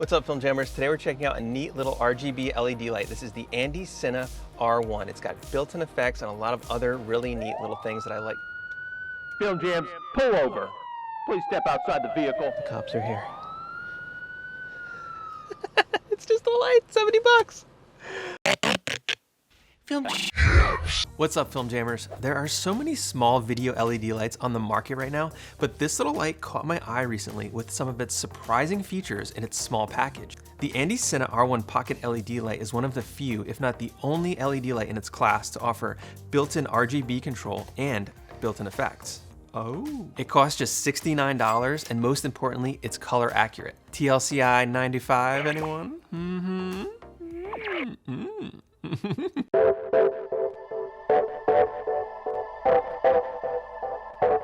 What's up, Film Jammers? Today we're checking out a neat little RGB LED light. This is the AndyCine R1. It's got built-in effects and a lot of other really neat little things that I like. Film Jams, pull over. Please step outside the vehicle. The cops are here. It's just a light, 70 bucks. What's up, Film Jammers? There are so many small video LED lights on the market right now, but this little light caught my eye recently with some of its surprising features in its small package. The AndyCine R1 Pocket LED light is one of the few, if not the only LED light in its class to offer built-in RGB control and built-in effects. Oh. It costs just $69, and most importantly, it's color accurate. TLCI 95, anyone?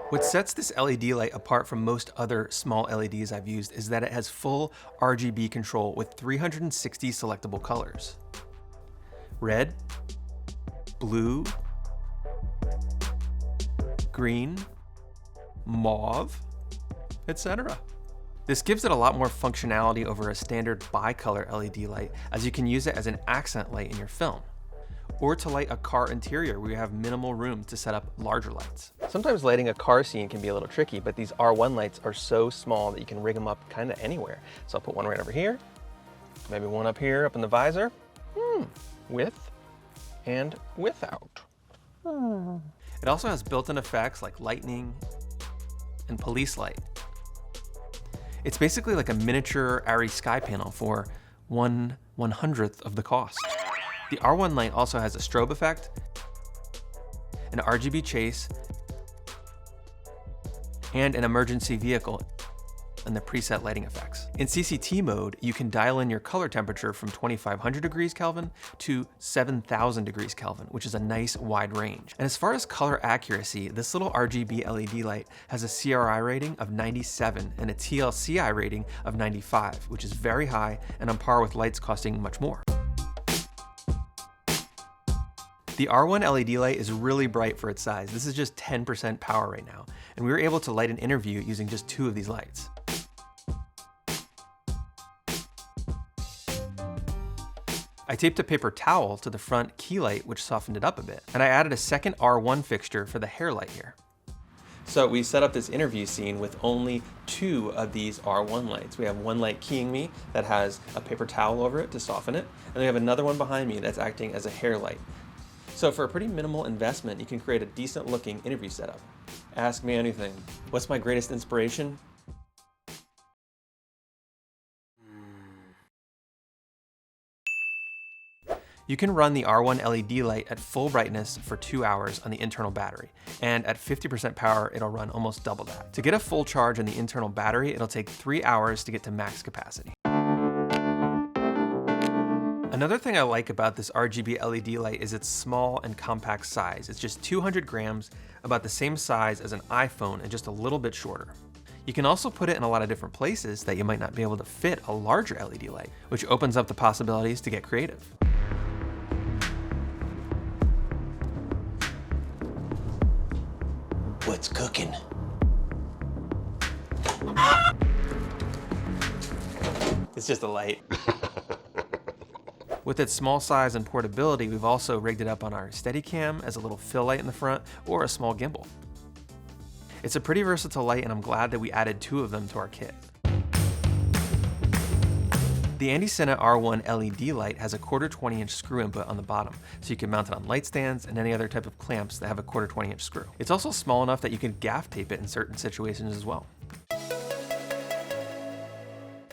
What sets this LED light apart from most other small LEDs I've used is that it has full RGB control with 360 selectable colors. Red, blue, green, mauve, etc. This gives it a lot more functionality over a standard bicolor LED light, as you can use it as an accent light in your film, or to light a car interior where you have minimal room to set up larger lights. Sometimes lighting a car scene can be a little tricky, but these R1 lights are so small that you can rig them up kind of anywhere. So I'll put one right over here, maybe one up here, up in the visor, with and without. It also has built-in effects like lightning and police light. It's basically like a miniature ARRI Skypanel for 1/100th of the cost. The R1 light also has a strobe effect, an RGB chase, and an emergency vehicle and the preset lighting effects. In CCT mode, you can dial in your color temperature from 2500 degrees Kelvin to 7000 degrees Kelvin, which is a nice wide range. And as far as color accuracy, this little RGB LED light has a CRI rating of 97 and a TLCI rating of 95, which is very high and on par with lights costing much more. The R1 LED light is really bright for its size. This is just 10% power right now, and we were able to light an interview using just 2 of these lights. I taped a paper towel to the front key light, which softened it up a bit, and I added a second R1 fixture for the hair light here. So we set up this interview scene with only 2 of these R1 lights. We have one light keying me that has a paper towel over it to soften it, and we have another one behind me that's acting as a hair light. So for a pretty minimal investment, you can create a decent looking interview setup. Ask me anything. What's my greatest inspiration? You can run the R1 LED light at full brightness for 2 hours on the internal battery, and at 50% power, it'll run almost double that. To get a full charge on the internal battery, it'll take 3 hours to get to max capacity. Another thing I like about this RGB LED light is its small and compact size. It's just 200 grams, about the same size as an iPhone and just a little bit shorter. You can also put it in a lot of different places that you might not be able to fit a larger LED light, which opens up the possibilities to get creative. What's cooking? It's just a light. With its small size and portability, we've also rigged it up on our Steadicam as a little fill light in the front or a small gimbal. It's a pretty versatile light, and I'm glad that we added 2 of them to our kit. The AndyCine R1 LED light has a 1/4 20-inch screw input on the bottom, so you can mount it on light stands and any other type of clamps that have a 1/4 20-inch screw. It's also small enough that you can gaff tape it in certain situations as well.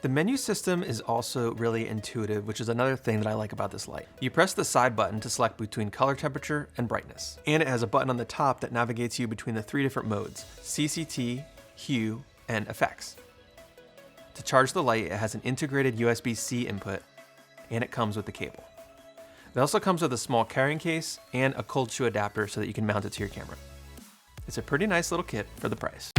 The menu system is also really intuitive, which is another thing that I like about this light. You press the side button to select between color temperature and brightness. And it has a button on the top that navigates you between the 3 different modes: CCT, hue, and effects. To charge the light, it has an integrated USB-C input, and it comes with the cable. It also comes with a small carrying case and a cold shoe adapter so that you can mount it to your camera. It's a pretty nice little kit for the price.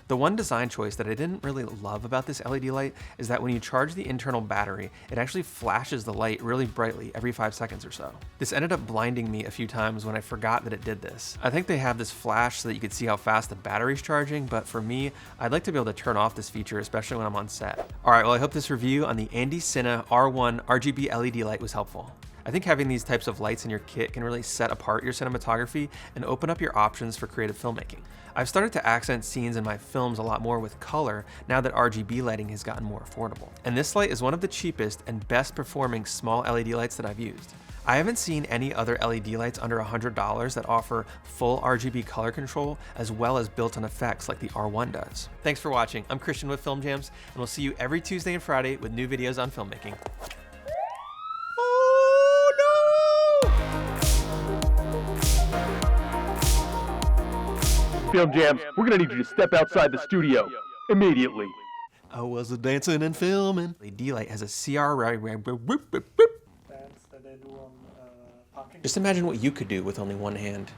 The one design choice that I didn't really love about this LED light is that when you charge the internal battery, it actually flashes the light really brightly every 5 seconds or so. This ended up blinding me a few times when I forgot that it did this. I think they have this flash so that you could see how fast the battery's charging, but for me, I'd like to be able to turn off this feature, especially when I'm on set. All right, well, I hope this review on the AndyCine R1 RGB LED light was helpful. I think having these types of lights in your kit can really set apart your cinematography and open up your options for creative filmmaking. I've started to accent scenes in my films a lot more with color now that RGB lighting has gotten more affordable. And this light is one of the cheapest and best performing small LED lights that I've used. I haven't seen any other LED lights under $100 that offer full RGB color control as well as built-in effects like the R1 does. Thanks for watching. I'm Christian with Film Jams, and we'll see you every Tuesday and Friday with new videos on filmmaking. Film Jams, we're gonna need you to step outside the studio immediately. I was a dancing and filming. LED light has a Bands that they do on parking. Just imagine what you could do with only one hand.